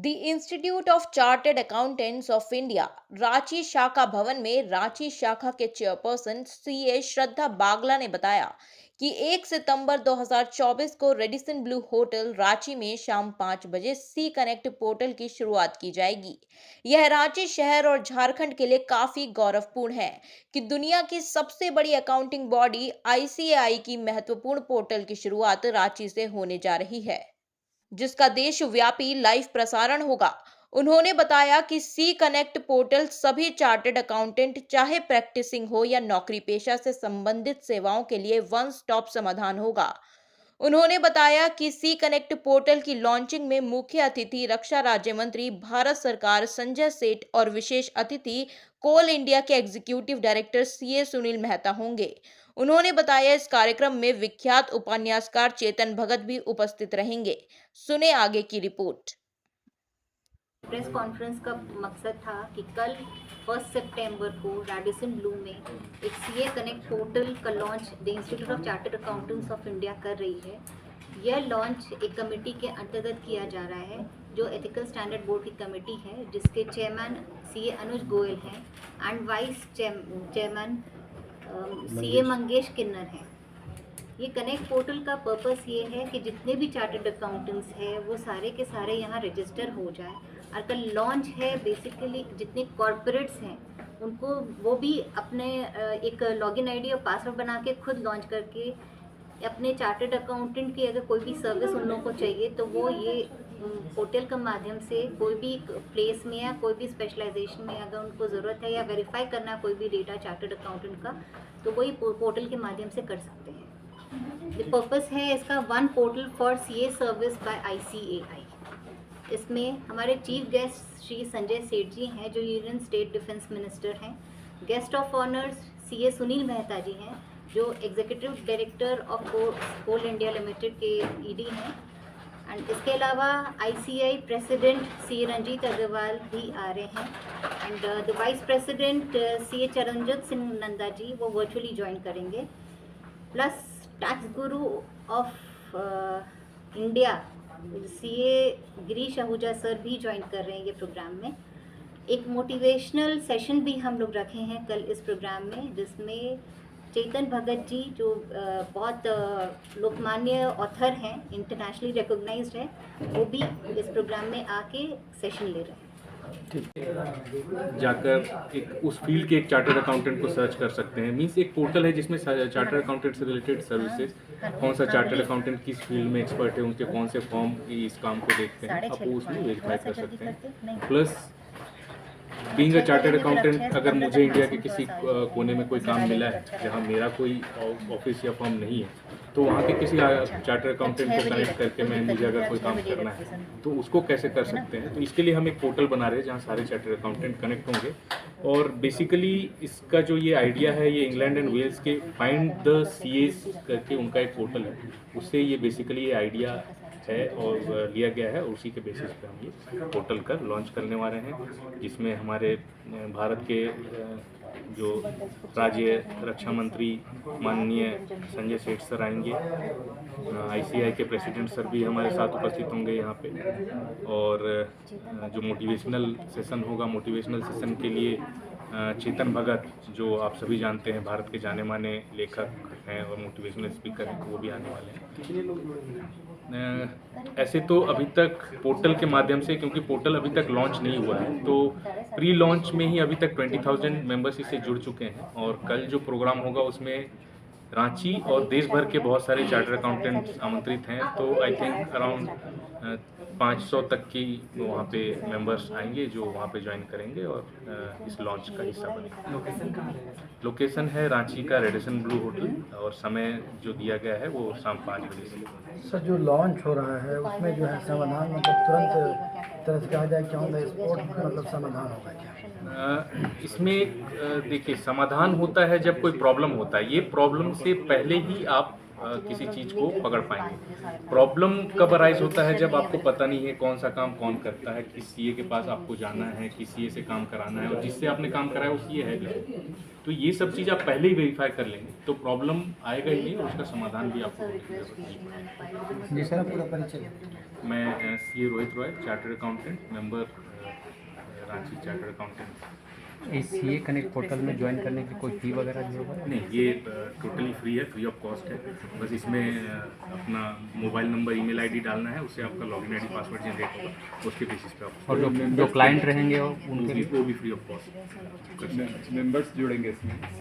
The institute of chartered accountants of India Ranchi शाखा भवन में रांची शाखा के चेयरपर्सन सीए श्रद्धा बागला ने बताया कि 1 सितंबर 2024 को रेडिसन ब्लू होटल रांची में शाम 5 बजे सी कनेक्ट पोर्टल की शुरुआत की जाएगी। यह रांची शहर और झारखंड के लिए काफी गौरवपूर्ण है कि दुनिया की सबसे बड़ी अकाउंटिंग बॉडी आईसीएआई की महत्वपूर्ण पोर्टल की शुरुआत रांची से होने जा रही है, जिसका देशव्यापी लाइव प्रसारण होगा। उन्होंने बताया कि सी कनेक्ट पोर्टल सभी चार्टर्ड अकाउंटेंट, चाहे प्रैक्टिसिंग हो या नौकरी पेशा से संबंधित सेवाओं के लिए वन स्टॉप समाधान होगा। उन्होंने बताया कि सी कनेक्ट पोर्टल की लॉन्चिंग में मुख्य अतिथि रक्षा राज्य मंत्री भारत सरकार संजय सेठ और विशेष अतिथि कोल इंडिया के executive director CA Sunil Mehta होंगे। उन्होंने बताया इस कार्यक्रम में विख्यात उपन्यासकार चेतन भगत भी उपस्थित रहेंगे। सुने आगे की रिपोर्ट। प्रेस कॉन्फ्रेंस का मकसद था कि कल 1 सितंबर को रेडिसन ब्लू में एक सीए कनेक्ट पोर्टल का launch the institute of chartered accountants of India कर रही है। यह लॉन्च एक कमेटी के अंतर्गत किया जा रहा है जो एथिकल स्टैंडर्ड बोर्ड की कमेटी है, जिसके चेयरमैन सीए अनुज गोयल हैं and vice chairman CA Mangesh Kinnar हैं। ये कनेक्ट पोर्टल का पर्पस ये है कि जितने भी चार्टर्ड अकाउंटेंट्स हैं वो सारे के सारे यहाँ रजिस्टर हो जाए। और कल लॉन्च है, बेसिकली जितने कॉर्पोरेट्स हैं उनको वो भी अपने एक लॉगिन आईडी और पासवर्ड बना के खुद लॉन्च करके अपने चार्टर्ड अकाउंटेंट की अगर कोई भी सर्विस उन लोगों को चाहिए तो वो ये पोर्टल के माध्यम से कोई भी प्लेस में या कोई भी स्पेशलाइजेशन में अगर उनको ज़रूरत है या वेरीफाई करना है कोई भी डेटा चार्टर्ड अकाउंटेंट का, तो वही पोर्टल के माध्यम से कर सकते हैं। द पर्पस है इसका one portal for CA service by ICAI. इसमें हमारे चीफ गेस्ट श्री संजय सेठ जी हैं जो यूनियन स्टेट डिफेंस मिनिस्टर हैं। Guest of honours CA Sunil Mehta ji हैं जो executive director of coal India limited के ईडी हैं। एंड इसके अलावा ICI president C Ranjit Agarwal भी आ रहे हैं and the vice president CA Charanjit Singh Nanda ji वो वर्चुअली ज्वाइन करेंगे। Plus tax guru of India CA Girish Ahuja sir भी ज्वाइन कर रहे हैं ये प्रोग्राम में। एक मोटिवेशनल सेशन भी हम लोग रखे हैं कल इस प्रोग्राम में, जिसमें चेतन भगत जी जो बहुत लोकमान्य ऑथर हैं, इंटरनेशनली रिकॉग्नाइज्ड है, वो भी इस प्रोग्राम में आके सेशन ले रहे हैं। जाकर एक उस फील्ड के एक चार्टर्ड अकाउंटेंट को सर्च कर सकते हैं। मींस एक पोर्टल है जिसमें चार्टर्ड अकाउंटेंट से रिलेटेड सर्विसेज, कौन सा चार्टर्ड अकाउंटेंट किस फील्ड में एक्सपर्ट है, उनके कौन से फॉर्म इस काम को देखते हैं, आप वो उसमें वेरीफाई कर सकते हैं। Plus being a chartered accountant, अगर मुझे इंडिया के किसी कोने में कोई काम मिला है जहाँ मेरा कोई ऑफिस या फॉर्म नहीं है, तो वहाँ के किसी चार्टर्ड अकाउंटेंट को कनेक्ट करके मुझे अगर कोई काम करना है तो उसको कैसे कर सकते हैं। तो इसके लिए हम एक पोर्टल बना रहे हैं जहाँ सारे चार्टर्ड अकाउंटेंट कनेक्ट होंगे। और बेसिकली इसका जो ये आइडिया है, ये इंग्लैंड एंड वेल्स के फाइंड द सीएस करके उनका एक पोर्टल है, उससे ये बेसिकली ये आइडिया है और लिया गया है, और उसी के बेसिस पे हम ये पोर्टल का लॉन्च करने वाले हैं, जिसमें हमारे भारत के जो राज्य रक्षा मंत्री माननीय संजय सेठ सर आएंगे, आईसीआई के प्रेसिडेंट सर भी हमारे साथ उपस्थित होंगे यहाँ पे, और जो मोटिवेशनल सेशन होगा, मोटिवेशनल सेशन के लिए चेतन भगत जो आप सभी जानते हैं भारत के जाने माने लेखक हैं और मोटिवेशनल स्पीकर हैं, वो भी आने वाले हैं। ऐसे तो अभी तक पोर्टल के माध्यम से, क्योंकि पोर्टल अभी तक लॉन्च नहीं हुआ है, तो प्री लॉन्च में ही अभी तक 20,000 मेंबर्स इससे जुड़ चुके हैं। और कल जो प्रोग्राम होगा उसमें रांची और देश भर के बहुत सारे चार्टर्ड अकाउंटेंट्स आमंत्रित हैं, तो आई थिंक अराउंड 500 तक की वहाँ पे मेंबर्स आएंगे जो वहाँ पे ज्वाइन करेंगे और इस लॉन्च का हिस्सा बनेंगे। लोकेशन है रांची का रेडिसन ब्लू होटल, और समय जो दिया गया है वो शाम 5 बजे से। सर, जो लॉन्च हो रहा है उसमें जो है समाधान मतलब तुरंत तरह से कहा जाए क्या होगा, स्पॉट मतलब समाधान होगा क्या? इसमें देखिए, समाधान होता है जब कोई प्रॉब्लम होता है। ये प्रॉब्लम से पहले ही आप किसी चीज़ को पकड़ पाएंगे। प्रॉब्लम कब अराइज होता है जब आपको पता नहीं है कौन सा काम कौन करता है, किस सीए के पास आपको जाना है, किस सीए से काम कराना है, और जिससे आपने काम कराया वो सीए है भी। तो ये सब चीज़ आप पहले ही वेरीफाई कर लेंगे तो प्रॉब्लम आएगा ही नहीं, और उसका समाधान भी आपको। जी सर, पूरा परिचय। मैं C Rohit Roy, chartered accountant, member Ranchi chartered accountant. इस सीए कनेक्ट पोर्टल में ज्वाइन करने की कोई फी वगैरह भी होगा? नहीं, ये टोटली फ्री है, फ्री ऑफ कॉस्ट है। बस इसमें अपना मोबाइल नंबर, ईमेल आईडी डालना है, उससे आपका लॉगिन आईडी पासवर्ड जनरेट होगा, उसके बेसिस पे आप और जो क्लाइंट रहेंगे उनके लिए वो भी फ्री ऑफ कॉस्ट। मेंबर्स जुड़ेंगे इसमें।